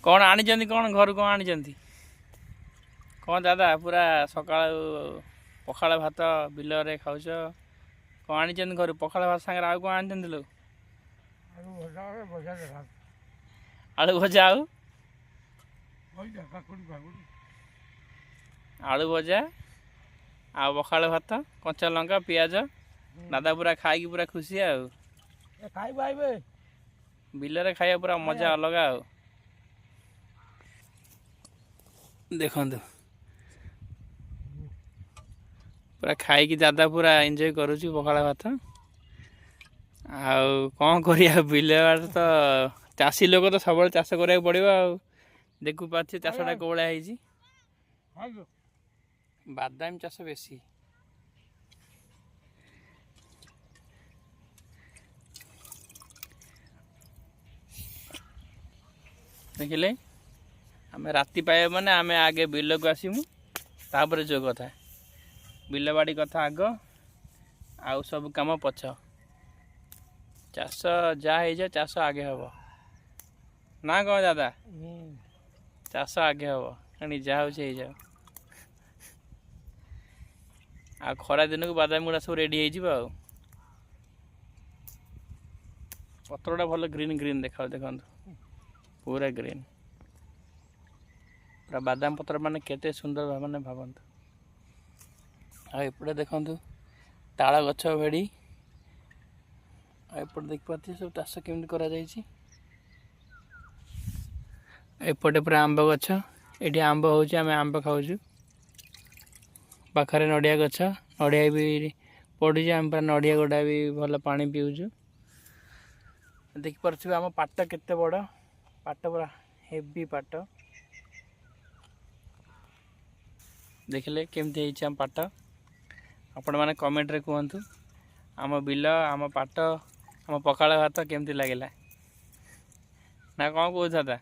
कौन आनी कौन घर कौन आनी कौन दादा पूरा सका पखाड़ भात बिल खाऊच कौन आनी घर पखाड़ भात सागर आउ कौन आनी लो आलू भजा आलू भजा आ पखाड़ भात कंचा लंका पियाज दादा पूरा खाई पूरा खुशी बिल खाया पूरा मजा अलग देखु पूरा खाई दादा पूरा एंजॉय करुच्ची पखाड़ भात आउ कौन करिया बिल तो चाषी लोक तो सब चाष करा पड़ो देखु पार्थे चाषटा कौड़ा बादाम चाष बेसी देखिले आम राति पाए मैंने आम आगे बिल को आसमु तापर जो कथा बिल बाड़ी कथा आग आउ सब कम पछ चाष जहाँ हो जाए चाष आगे हम ना कौन दादा चाष आगे हम कहीं जहाँ हो जाओ आ खरा दिन को बादाम गुड़ा सब रेडी हो पत्रटा भल ग्रीन ग्रीन देखा देखो पूरा ग्रीन पूरा बादाम पत्र माने केते सुंदर माने भावंतु आपटे देखु ताल गछ भेड़ी एपटे देख पाते सब चाष केमती करा एपटे पूरा आंब गछ ये आंब हो आंब खाऊ पाखरे नड़िया गछ नड़िया भी पड़ी आम पूरा नड़िया गुड़ा भी भल पानी पीऊँ देखिपे आम पाट केते बड़ पाट पूरा हेवी पाट देखिले केमती आम पाट आपण मैंने कमेंट रे कहतु आम बिल आम पाट आम पखाड़ भात केमती लगे ना कौन कह दादा